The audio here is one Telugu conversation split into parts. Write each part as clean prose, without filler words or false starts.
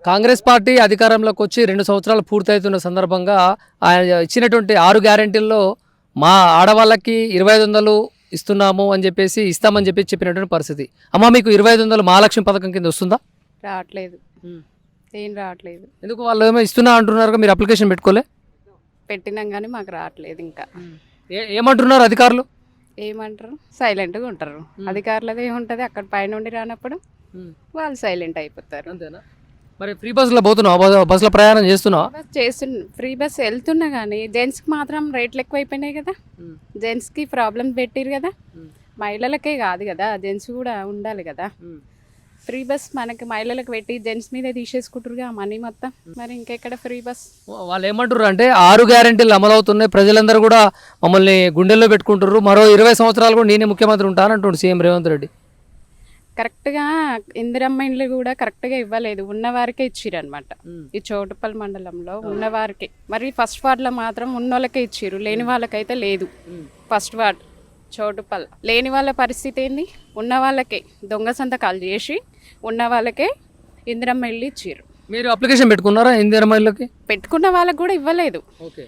కాంగ్రెస్ పార్టీ అధికారంలోకి వచ్చి 2 సంవత్సరాలు పూర్తవుతున్న సందర్భంగా ఆయన ఇచ్చినటువంటి 6 గ్యారెంటీల్లో మా ఆడవాళ్ళకి 2500 ఇస్తున్నాము అని చెప్పేసి ఇస్తామని చెప్పినటువంటి పరిస్థితి. అమ్మ మీకు 2500 మహాలక్ష్మి పథకం కింద వస్తుందా? రావట్లేదు. ఏం రావట్లేదు. ఎందుకు వాళ్ళు ఏమో ఇస్తున్నా అంటున్నారు, మీరు అప్లికేషన్ పెట్టుకోలే? పెట్టినాం కానీ మాకు రావట్లేదు ఇంకా. ఏమంటున్నారు అధికారులు? ఏమంటారు, సైలెంట్గా ఉంటారు. అధికారులది ఏముంటుంది, అక్కడ పైనుండి రానప్పుడు వాళ్ళు సైలెంట్ అయిపోతారు. అంతేనా? మరి ఫ్రీ బస్సులో పోతున్నావా? బస్సులో ప్రయాణం చేస్తున్నావా? ఫ్రీ బస్ వెళ్తున్నా కానీ జెంట్స్కి మాత్రం రేట్లు ఎక్కువైపోయినాయి కదా. జెంట్స్కి ప్రాబ్లం పెట్టిరు కదా, మహిళలకే కాదు కదా, జెంట్స్ కూడా ఉండాలి కదా. ఫ్రీ బస్ మనకి మహిళలకు పెట్టి జెంట్స్ మీదే తీసేసుకుంటారుగా మనీ మొత్తం. మరి ఇంకెక్కడ ఫ్రీ బస్? వాళ్ళు ఏమంటారు అంటే 6 గ్యారెంటీలు అమలు అవుతున్నాయి, ప్రజలందరూ కూడా మమ్మల్ని గుండెల్లో పెట్టుకుంటారు, మరో 20 సంవత్సరాలు కూడా నేనే ముఖ్యమంత్రి ఉంటానంటుండు సీఎం రేవంత్ రెడ్డి. కరెక్ట్గా ఇందిరమ్మ ఇండ్లు కూడా కరెక్ట్గా ఇవ్వలేదు, ఉన్నవారికే ఇచ్చిర్రు అనమాట. ఈ చౌటుప్పల్ మండలంలో ఉన్నవారికి, మరి ఫస్ట్ వార్డులో మాత్రం ఉన్నోళ్ళకే ఇచ్చిర్రు, లేని వాళ్ళకైతే లేదు. ఫస్ట్ వార్డ్ చౌటుప్పల్ లేని వాళ్ళ పరిస్థితి ఏంది, ఉన్న వాళ్ళకే దొంగ సంతకాలు చేసి ఉన్న వాళ్ళకే ఇందిరమ్మ ఇల్లు ఇచ్చిర్రు. మీరు అప్లికేషన్ పెట్టుకున్నారా ఇందిరమ్మ ఇళ్ళకి? పెట్టుకున్న వాళ్ళకి కూడా ఇవ్వలేదు. ఓకే,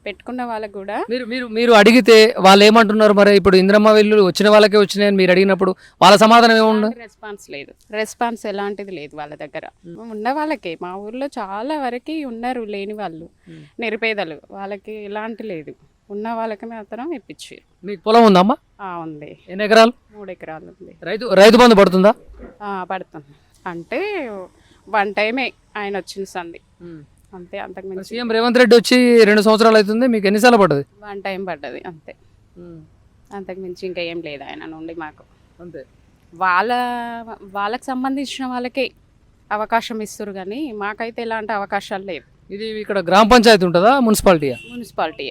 పెట్టుకున్న వాళ్ళకి కూడా మీరు మీరు మీరు అడిగితే వాళ్ళు ఏమంటున్నారు? మరి ఇప్పుడు ఇందిరమ్మ ఇల్లు వచ్చిన వాళ్ళకే వచ్చినాయని మీరు అడిగినప్పుడు వాళ్ళ సమాధానం ఏముంది? రెస్పాన్స్ లేదు, రెస్పాన్స్ ఎలాంటిది లేదు వాళ్ళ దగ్గర. ఉన్న వాళ్ళకే, మా ఊర్లో చాలా వరకు ఉన్నారు లేని వాళ్ళు, నిరుపేదలు, వాళ్ళకి ఎలాంటి లేదు. ఉన్న వాళ్ళకి మాత్రం ఇప్పించారు. మీకు పొలం ఉందమ్మా? ఉంది. ఎన్ని ఎకరాలు? 3 ఎకరాలు ఉంది. రైతు బంధు పడుతుందా? పడుతుంది. అంటే 1 టైమే ఆయన వచ్చిన సంది అంతే, అంతకుమించి. సీఎం రేవంత్ రెడ్డి వచ్చి 2 సంవత్సరాలు అవుతుంది, మీకు ఎన్నిసార్లు పడ్డది? 1 టైం పడ్డది అంతే, అంతకుమించి ఇంకా ఏం లేదు ఆయన నుండి మాకు. అంతే, వాళ్ళకి సంబంధించిన వాళ్ళకే అవకాశం ఇస్తారు కానీ మాకైతే ఎలాంటి అవకాశాలు లేవు. ఇది ఇక్కడ గ్రామ పంచాయతీ ఉంటుందా, మున్సిపాలిటీయా? మున్సిపాలిటీ.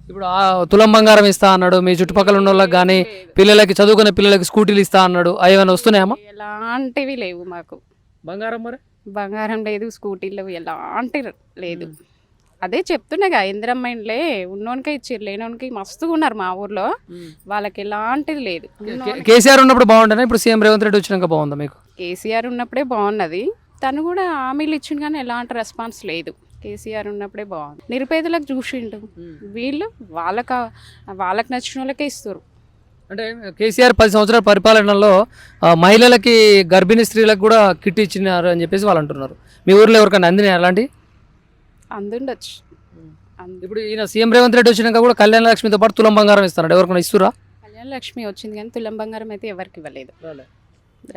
ఇప్పుడు తులం బంగారం ఇస్తా అన్నాడు, మీ చుట్టుపక్కల ఉన్న వాళ్ళకి కానీ పిల్లలకి, చదువుకునే పిల్లలకి స్కూటీలు ఇస్తా అన్నాడు, అవి ఏమైనా వస్తున్నాయమ్మా? ఎలాంటివి లేవు మాకు. బంగారం మరి? బంగారం లేదు, స్కూటీలు ఎలాంటి లేదు. అదే చెప్తున్నాగా, ఇందిరమ్మ ఇండ్లే ఉన్నోనికే ఇచ్చారు, లేనోనికి మస్తుగా ఉన్నారు మా ఊర్లో, వాళ్ళకి ఎలాంటిది లేదు. కేసీఆర్ ఉన్నప్పుడు బాగుండేనా, ఇప్పుడు సీఎం రేవంత్ రెడ్డి వచ్చినాక బాగుందా మీకు? కేసీఆర్ ఉన్నప్పుడే బాగున్నది, తను కూడా హామీలు ఇచ్చిండు కానీ ఎలాంటి రెస్పాన్స్ లేదు. కేసీఆర్ ఉన్నప్పుడే బాగుంది, నిరుపేదలకు చూసిండు. వీళ్ళు వాళ్ళకి నచ్చిన వాళ్ళకే ఇస్తారు. అంటే కేసీఆర్ 10 సంవత్సరాల పరిపాలనలో మహిళలకి, గర్భిణీ స్త్రీలకు కూడా కిట్ ఇచ్చినారు అని చెప్పేసి వాళ్ళు అంటున్నారు. మీ ఊర్లో ఎవరికైనా అందినాయి అలాంటి? అందుండొచ్చు. ఇప్పుడు ఈయన సీఎం రేవంత్ రెడ్డి వచ్చినాక కూడా కళ్యాణ లక్ష్మితో పాటు తులం బంగారం ఇస్తున్నారు, ఎవరికైనా ఇస్తురా? కళ్యాణ లక్ష్మి వచ్చింది కానీ తులం బంగారం అయితే ఎవరికి ఇవ్వలేదు,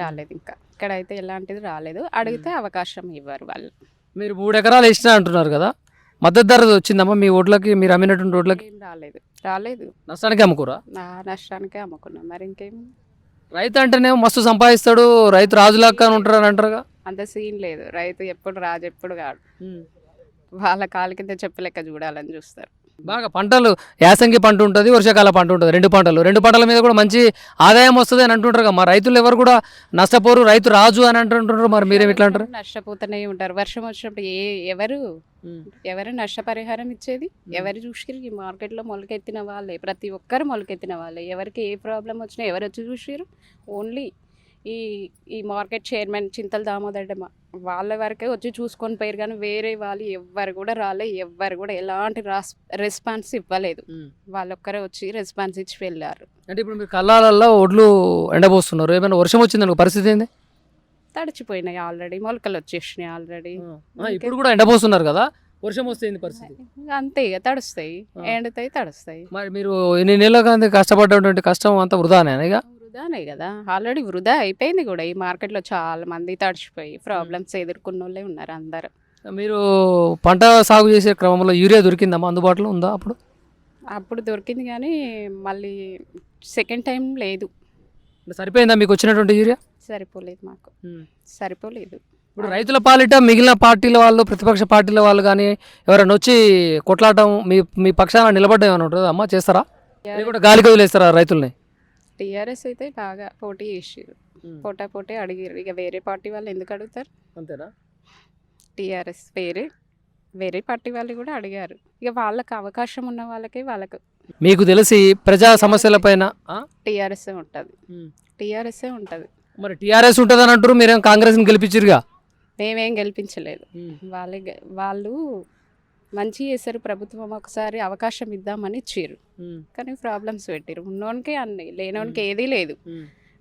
రాలేదు. ఇంకా ఇక్కడ అయితే ఎలాంటిది రాలేదు, అడిగితే అవకాశం ఇవ్వరు వాళ్ళు. మీరు 3 ఎకరాలు ఇచ్చినా అంటున్నారు కదా, మద్దతు ధర వచ్చిందమ్మా మీ ఓట్లకి, మీరు అమ్మినటువంటి ఓట్లకి? రాలేదు. నష్టానికి అమ్ముకోరా? నష్టానికే అమ్ముకున్నాం, మరి ఇంకేం. రైతు అంటేనే మస్తు సంపాదిస్తాడు, రైతు రాజులాగా ఉంటారు అని అంటారుగా. అంత సీన్ లేదు, రైతు ఎప్పుడు రాజు ఎప్పుడు కాడు, వాళ్ళ కాలు కింద చెప్పలేక చూడాలని చూస్తారు. బాగా పంటలు, యాసంగి పంట ఉంటుంది, వర్షాకాల పంట ఉంటుంది, 2 పంటల మీద కూడా మంచి ఆదాయం వస్తుంది అని అంటుంటారు. మా రైతులు ఎవరు కూడా నష్టపోరు, రైతు రాజు అని అంటుంటారు. మరి మీరేమి ఇట్లా అంటారు? నష్టపోతూనే ఉంటారు. వర్షం వచ్చినప్పుడు ఎవరు నష్టపరిహారం ఇచ్చేది? ఎవరు చూసిరు? ఈ మార్కెట్లో మొలకెత్తిన వాళ్ళే, ప్రతి ఒక్కరు మొలకెత్తిన వాళ్ళే. ఎవరికి ఏ ప్రాబ్లం వచ్చినా ఎవరు వచ్చి చూసిరు? ఓన్లీ ఈ మార్కెట్ చైర్మన్ చింతల దామోదర్ వాళ్ళ వరకే వచ్చి చూసుకొని పోయారు కానీ వేరే వాళ్ళు ఎవ్వరు కూడా రాలే, ఎవ్వరు కూడా ఎలాంటి రెస్పాన్స్ ఇవ్వలేదు. వాళ్ళొక్కరే వచ్చి రెస్పాన్స్ ఇచ్చి వెళ్ళారు. అంటే ఇప్పుడు మీరు కళ్ళాలలో ఒడ్లు ఎండబోస్తున్నారు, ఏమైనా వర్షం వచ్చిందని పరిస్థితి ఏంది? తడిచిపోయినాయి ఆల్రెడీ, మొలకలు వచ్చేసినాయి ఆల్రెడీ. ఇప్పుడు కూడా ఎండబోస్తున్నారు కదా, వర్షం వస్తే పరిస్థితి అంతే ఇక, తడుస్తాయి, ఎండుతాయి, తడుస్తాయి. మరి మీరు ఎన్ని నెలలుగా కష్టపడ్డటువంటి కష్టం అంతా వృధానే ఇక? వృధానే కదా, ఆల్రెడీ వృధా అయిపోయింది కూడా. ఈ మార్కెట్లో చాలా మంది తడిచిపోయి ప్రాబ్లమ్స్ ఎదుర్కొన్న వాళ్ళే ఉన్నారు అందరు. మీరు పంట సాగు చేసే క్రమంలో యూరియా దొరికిందమ్మా, అందుబాటులో ఉందా? అప్పుడు దొరికింది కానీ మళ్ళీ సెకండ్ టైం లేదు. సరిపోయిందా మీకు వచ్చినటువంటి యూరియా? సరిపోలేదు, మాకు సరిపోలేదు. ఇప్పుడు రైతుల పాలిట మిగిలిన పార్టీల వాళ్ళు, ప్రతిపక్ష పార్టీల వాళ్ళు కానీ ఎవరైనా వచ్చి కొట్లాడటం, మీ పక్షాన నిలబడ్డం ఏమైనా ఉంటుంది అమ్మా, చేస్తారా? కూడా గాలికి వదిలేస్తారా రైతుల్ని? టీఆర్ఎస్ అయితే బాగా పోటీ చేసారు, పోటీ అడిగారు. ఇక వేరే పార్టీ వాళ్ళు ఎందుకు అడుగుతారు? అంతేనా? టీఆర్ఎస్ వేరే పార్టీ వాళ్ళు కూడా అడిగారు. ఇక వాళ్ళకి అవకాశం ఉన్న వాళ్ళకి మీకు తెలిసి ప్రజా సమస్యల పైన టీఆర్ఎస్ ఉంటుంది. మరి టీఆర్ఎస్ ఉంటుంది అని అంటారు, మీరేం కాంగ్రెస్ని గెలిపించారుగా? మేమేం గెలిపించలేదు. వాళ్ళు మంచి చేశారు, ప్రభుత్వం ఒకసారి అవకాశం ఇద్దామని ఇచ్చిర్రు. కానీ ప్రాబ్లమ్స్ పెట్టిర్రు. ఉన్నోనికే అన్ని, లేనోనికి ఏదీ లేదు.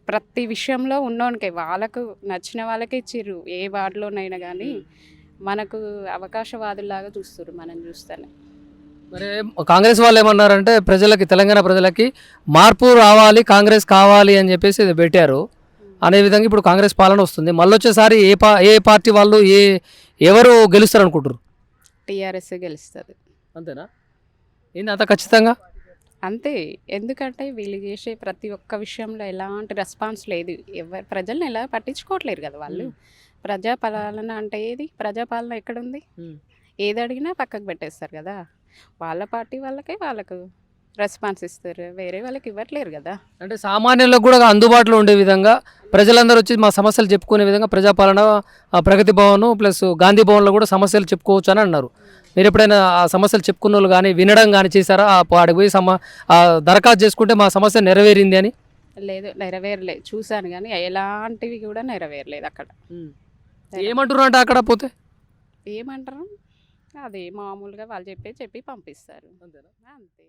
ప్రతి విషయంలో ఉన్నోనికే, వాళ్ళకు నచ్చిన వాళ్ళకే ఇచ్చిర్రు. ఏ వార్డులోనైనా కానీ మనకు అవకాశవాదుల్లాగా చూస్తారు మనం చూస్తేనే. మరి కాంగ్రెస్ వాళ్ళు ఏమన్నారంటే ప్రజలకి, తెలంగాణ ప్రజలకి మార్పు రావాలి, కాంగ్రెస్ కావాలి అని చెప్పేసి ఇది పెట్టారు అనే విధంగా ఇప్పుడు కాంగ్రెస్ పాలన వస్తుంది. మళ్ళీ వచ్చేసారి ఏ పార్టీ వాళ్ళు ఎవరు గెలుస్తారు అనుకుంటారు? టీఆర్ఎస్ గెలుస్తుంది. అంతేనా? ఏంది అంత ఖచ్చితంగా? అంతే. ఎందుకంటే వీళ్ళు చేసే ప్రతి ఒక్క విషయంలో ఎలాంటి రెస్పాన్స్ లేదు. ఎవరు ప్రజల్ని ఎలా పట్టించుకోవట్లేరు కదా వాళ్ళు. ప్రజాపాలన అంటే ఏది? ప్రజాపాలన ఎక్కడుంది? ఏది అడిగినా పక్కకు పెట్టేస్తారు కదా. వాళ్ళ పార్టీ వాళ్ళకు రెస్పాన్స్ ఇస్తారు, వేరే వాళ్ళకి ఇవ్వట్లేరు కదా. అంటే సామాన్యులకు కూడా అందుబాటులో ఉండే విధంగా ప్రజలందరూ వచ్చి మా సమస్యలు చెప్పుకునే విధంగా ప్రజాపాలన, ప్రగతి భవన్ ప్లస్ గాంధీ భవన్లో కూడా సమస్యలు చెప్పుకోవచ్చు అని అన్నారు. మీరు ఎప్పుడైనా ఆ సమస్యలు చెప్పుకున్న వాళ్ళు కానీ వినడం కానీ చేశారా? వాడికి పోయి దరఖాస్తు చేసుకుంటే మా సమస్య నెరవేరింది అని? లేదు, నెరవేరలేదు. చూశాను కానీ ఎలాంటివి కూడా నెరవేరలేదు అక్కడ. ఏమంటారు అంటే అక్కడ పోతే ఏమంటారు? అది మామూలుగా వాళ్ళు చెప్పి పంపిస్తారు. అంతే.